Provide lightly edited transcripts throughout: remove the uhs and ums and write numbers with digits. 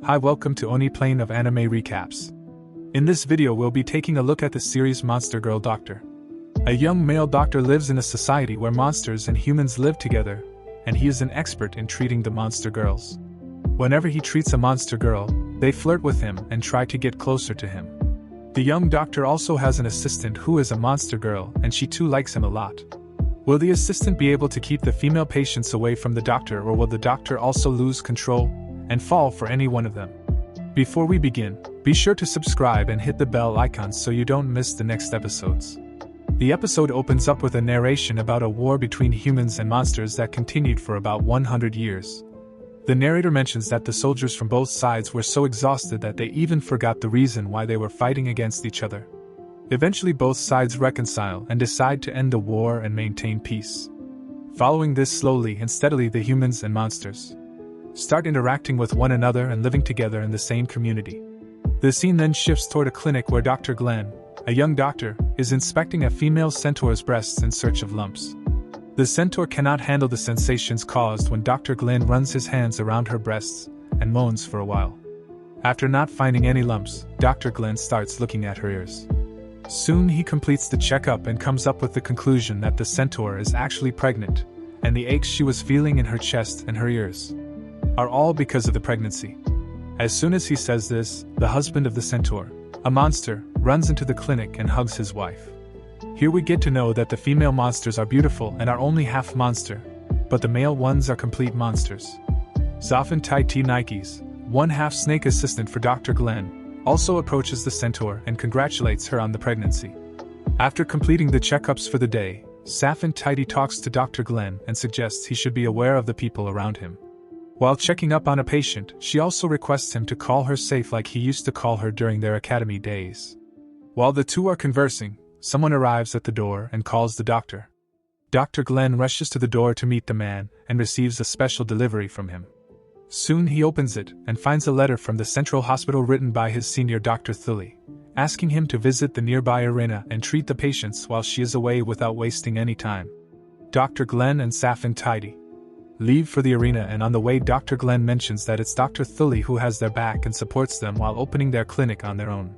Hi, welcome to Aniplane of Anime Recaps. In this video we'll be taking a look at the series Monster Girl Doctor. A young male doctor lives in a society where monsters and humans live together, and he is an expert in treating the monster girls. Whenever he treats a monster girl, they flirt with him and try to get closer to him. The young doctor also has an assistant who is a monster girl, and she too likes him a lot. Will the assistant be able to keep the female patients away from the doctor, or will the doctor also lose control and fall for any one of them? Before we begin, be sure to subscribe and hit the bell icon so you don't miss the next episodes. The episode opens up with a narration about a war between humans and monsters that continued for about 100 years. The narrator mentions that the soldiers from both sides were so exhausted that they even forgot the reason why they were fighting against each other. Eventually both sides reconcile and decide to end the war and maintain peace. Following this, slowly and steadily the humans and monsters start interacting with one another and living together in the same community. The scene then shifts toward a clinic where Dr. Glenn, a young doctor, is inspecting a female centaur's breasts in search of lumps. The centaur cannot handle the sensations caused when Dr. Glenn runs his hands around her breasts and moans for a while. After not finding any lumps, Dr. Glenn starts looking at her ears. Soon he completes the checkup and comes up with the conclusion that the centaur is actually pregnant, and the aches she was feeling in her chest and her ears are all because of the pregnancy. As soon as he says this, the husband of the centaur, a monster, runs into the clinic and hugs his wife. Here we get to know that the female monsters are beautiful and are only half monster, but the male ones are complete monsters. Saphentite Neikes, one half snake assistant for Dr. Glenn, also approaches the centaur and congratulates her on the pregnancy. After completing the checkups for the day, Saphentite talks to Dr. Glenn and suggests he should be aware of the people around him. While checking up on a patient, she also requests him to call her safe like he used to call her during their academy days. While the two are conversing, someone arrives at the door and calls the doctor. Dr. Glenn rushes to the door to meet the man and receives a special delivery from him. Soon he opens it and finds a letter from the central hospital written by his senior Dr. Thully, asking him to visit the nearby arena and treat the patients while she is away without wasting any time. Dr. Glenn and Saphentite leave for the arena, and on the way Dr. Glenn mentions that it's Dr. Thully who has their back and supports them while opening their clinic on their own.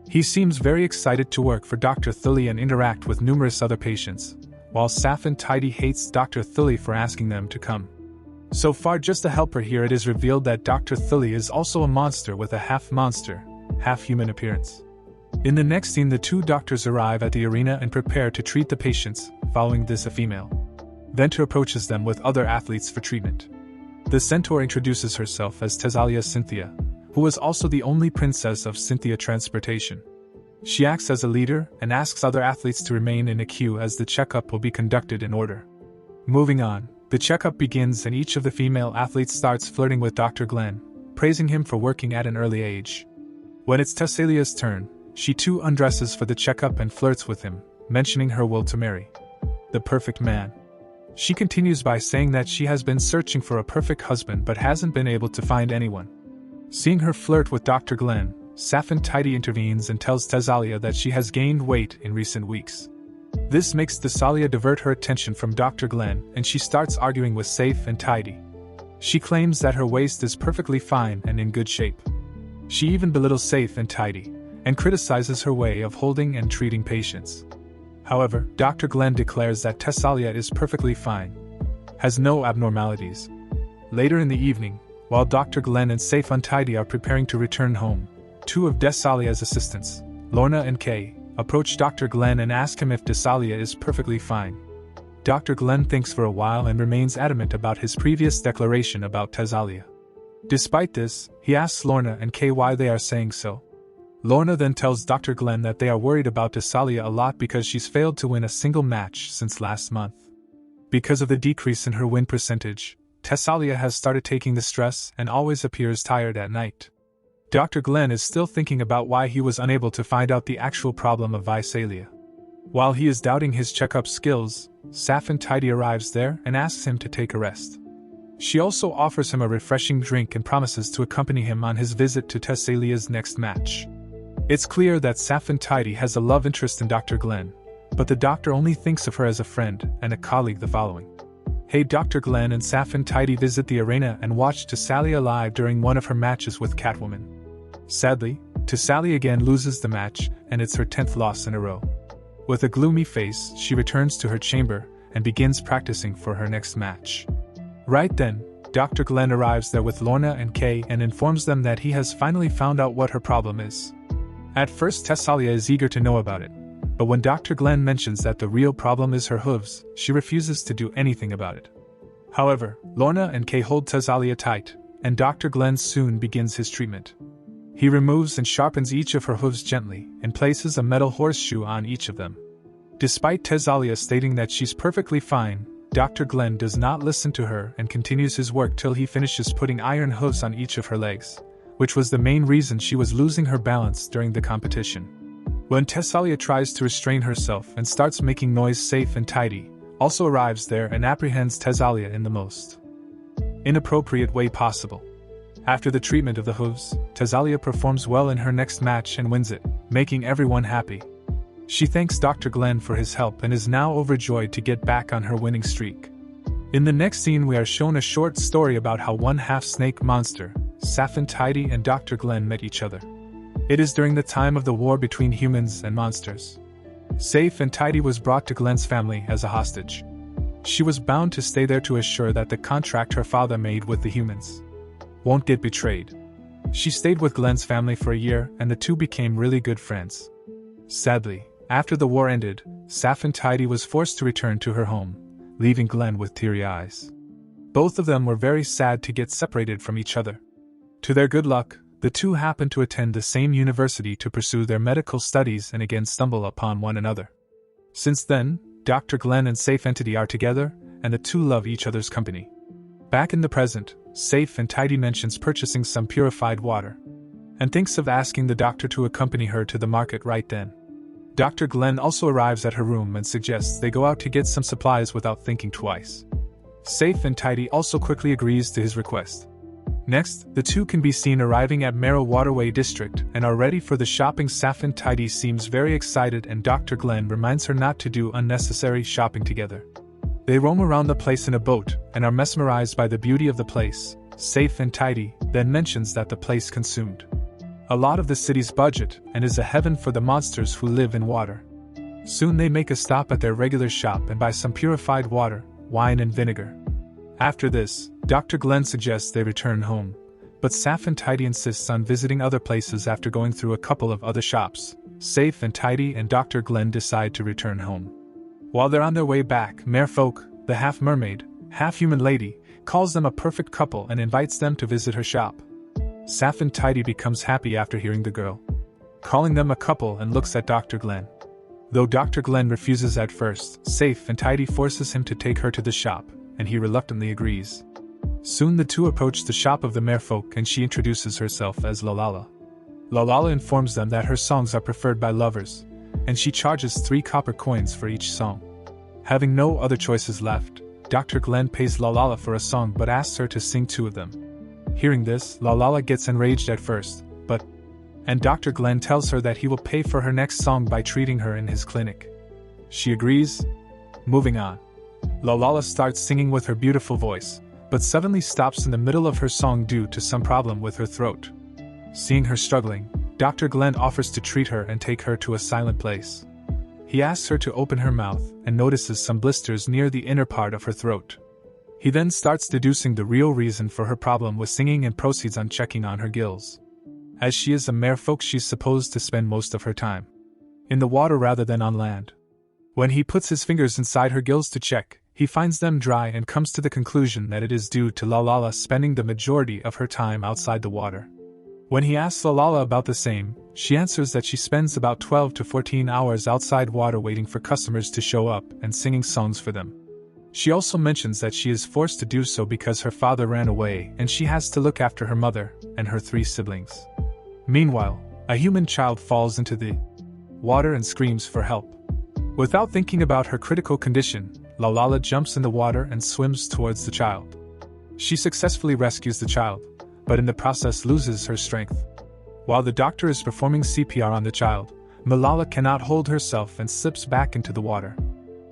He seems very excited to work for Dr. Thully and interact with numerous other patients, while Saphentite hates Dr. Thully for asking them to come. So far just a helper. Here it is revealed that Dr. Thully is also a monster with a half monster, half human appearance. In the next scene the two doctors arrive at the arena and prepare to treat the patients. Following this, a female Venter approaches them with other athletes for treatment. The centaur introduces herself as Tesalia Cynthia, who is also the only princess of Cynthia Transportation. She acts as a leader and asks other athletes to remain in a queue as the checkup will be conducted in order. Moving on, the checkup begins and each of the female athletes starts flirting with Dr. Glenn, praising him for working at an early age. When it's Tesalia's turn, she too undresses for the checkup and flirts with him, mentioning her will to marry the perfect man. She continues by saying that she has been searching for a perfect husband but hasn't been able to find anyone. Seeing her flirt with Dr. Glenn, Saphentite intervenes and tells Tesalia that she has gained weight in recent weeks. This makes Tesalia divert her attention from Dr. Glenn and she starts arguing with Saphentite. She claims that her waist is perfectly fine and in good shape. She even belittles Saphentite and criticizes her way of holding and treating patients. However, Dr. Glenn declares that Tesalia is perfectly fine, has no abnormalities. Later in the evening, while Dr. Glenn and Saphentite are preparing to return home, two of Tesalia's assistants, Lorna and Kay, approach Dr. Glenn and ask him if Tesalia is perfectly fine. Dr. Glenn thinks for a while and remains adamant about his previous declaration about Tesalia. Despite this, he asks Lorna and Kay why they are saying so. Lorna then tells Dr. Glenn that they are worried about Tesalia a lot because she's failed to win a single match since last month. Because of the decrease in her win percentage, Tesalia has started taking the stress and always appears tired at night. Dr. Glenn is still thinking about why he was unable to find out the actual problem of Visalia. While he is doubting his checkup skills, Saphentite arrives there and asks him to take a rest. She also offers him a refreshing drink and promises to accompany him on his visit to Tesalia's next match. It's clear that Saphentite has a love interest in Dr. Glenn, but the doctor only thinks of her as a friend and a colleague. The following Hey, Dr. Glenn and Saphentite visit the arena and watch Thessalia live during one of her matches with Catwoman. Sadly, Thessalia again loses the match, and it's her 10th loss in a row. With a gloomy face, she returns to her chamber and begins practicing for her next match. Right then, Dr. Glenn arrives there with Lorna and Kay and informs them that he has finally found out what her problem is. At first, Thessalia is eager to know about it, but when Dr. Glenn mentions that the real problem is her hooves, she refuses to do anything about it. However, Lorna and Kay hold Thessalia tight, and Dr. Glenn soon begins his treatment. He removes and sharpens each of her hooves gently and places a metal horseshoe on each of them. Despite Thessalia stating that she's perfectly fine, Dr. Glenn does not listen to her and continues his work till he finishes putting iron hooves on each of her legs, which was the main reason she was losing her balance during the competition. When Thessalia tries to restrain herself and starts making noise, Saphentite also arrives there and apprehends Thessalia in the most inappropriate way possible. After the treatment of the hooves, Thessalia performs well in her next match and wins it, making everyone happy. She thanks Dr. Glenn for his help and is now overjoyed to get back on her winning streak. In the next scene, we are shown a short story about how one half-snake monster, Saphentite, and Dr. Glenn met each other. It is during the time of the war between humans and monsters. Saphentite was brought to Glenn's family as a hostage. She was bound to stay there to assure that the contract her father made with the humans won't get betrayed. She stayed with Glenn's family for a year, and the two became really good friends. Sadly, after the war ended, Saphentite was forced to return to her home, leaving Glenn with teary eyes. Both of them were very sad to get separated from each other. To their good luck, the two happen to attend the same university to pursue their medical studies and again stumble upon one another. Since then, Dr. Glenn and Saphentite are together, and the two love each other's company. Back in the present, Saphentite mentions purchasing some purified water, and thinks of asking the doctor to accompany her to the market right then. Dr. Glenn also arrives at her room and suggests they go out to get some supplies without thinking twice. Saphentite also quickly agrees to his request. Next, the two can be seen arriving at Mero Waterway District and are ready for the shopping. Saphentite seems very excited and Dr. Glenn reminds her not to do unnecessary shopping together. They roam around the place in a boat and are mesmerized by the beauty of the place. Saphentite then mentions that the place consumed a lot of the city's budget and is a heaven for the monsters who live in water. Soon they make a stop at their regular shop and buy some purified water, wine and vinegar. After this, Dr. Glenn suggests they return home, but Saphentite insists on visiting other places. After going through a couple of other shops, Saphentite and Dr. Glenn decide to return home. While they're on their way back, Merfolk, the half-mermaid, half-human lady, calls them a perfect couple and invites them to visit her shop. Saphentite becomes happy after hearing the girl calling them a couple and looks at Dr. Glenn. Though Dr. Glenn refuses at first, Saphentite forces him to take her to the shop, and he reluctantly agrees. Soon the two approach the shop of the merfolk and she introduces herself as Lalala. Lalala informs them that her songs are preferred by lovers, and she charges 3 copper coins for each song. Having no other choices left, Dr. Glenn pays Lalala for a song but asks her to sing 2 of them. Hearing this, Lalala gets enraged at first, and Dr. Glenn tells her that he will pay for her next song by treating her in his clinic. She agrees. Moving on, Lalala starts singing with her beautiful voice, but suddenly stops in the middle of her song due to some problem with her throat. Seeing her struggling, Dr. Glenn offers to treat her and take her to a silent place. He asks her to open her mouth and notices some blisters near the inner part of her throat. He then starts deducing the real reason for her problem with singing and proceeds on checking on her gills. As she is a merfolk, she's supposed to spend most of her time in the water rather than on land. When he puts his fingers inside her gills to check, he finds them dry and comes to the conclusion that it is due to Lalala spending the majority of her time outside the water. When he asks Lalala about the same, she answers that she spends about 12 to 14 hours outside water waiting for customers to show up and singing songs for them. She also mentions that she is forced to do so because her father ran away and she has to look after her mother and her 3 siblings. Meanwhile, a human child falls into the water and screams for help. Without thinking about her critical condition, Lalala jumps in the water and swims towards the child. She successfully rescues the child, but in the process loses her strength. While the doctor is performing CPR on the child, Malala cannot hold herself and slips back into the water.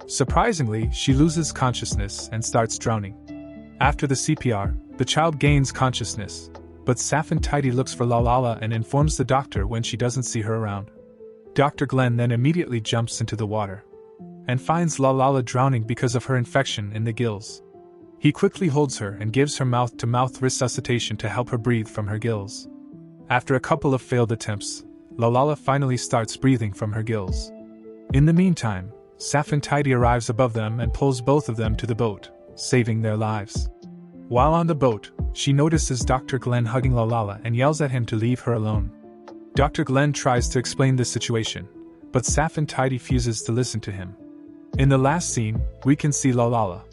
Surprisingly, she loses consciousness and starts drowning. After the CPR, the child gains consciousness, but Saphentite looks for Lalala and informs the doctor when she doesn't see her around. Dr. Glenn then immediately jumps into the water and finds Lalala drowning because of her infection in the gills. He quickly holds her and gives her mouth-to-mouth resuscitation to help her breathe from her gills. After a couple of failed attempts, Lalala finally starts breathing from her gills. In the meantime, Saphentite arrives above them and pulls both of them to the boat, saving their lives. While on the boat, she notices Dr. Glenn hugging Lalala and yells at him to leave her alone. Dr. Glenn tries to explain the situation, but Saphentite refuses to listen to him. In the last scene, we can see Lalala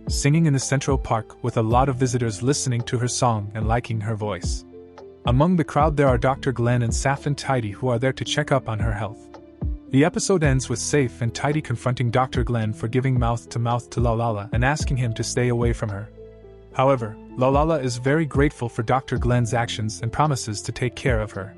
singing in the Central Park with a lot of visitors listening to her song and liking her voice. Among the crowd there are Dr. Glenn and Saphentite who are there to check up on her health. The episode ends with Saphentite confronting Dr. Glenn for giving mouth-to-mouth to Lalala and asking him to stay away from her. However, Lalala is very grateful for Dr. Glenn's actions and promises to take care of her.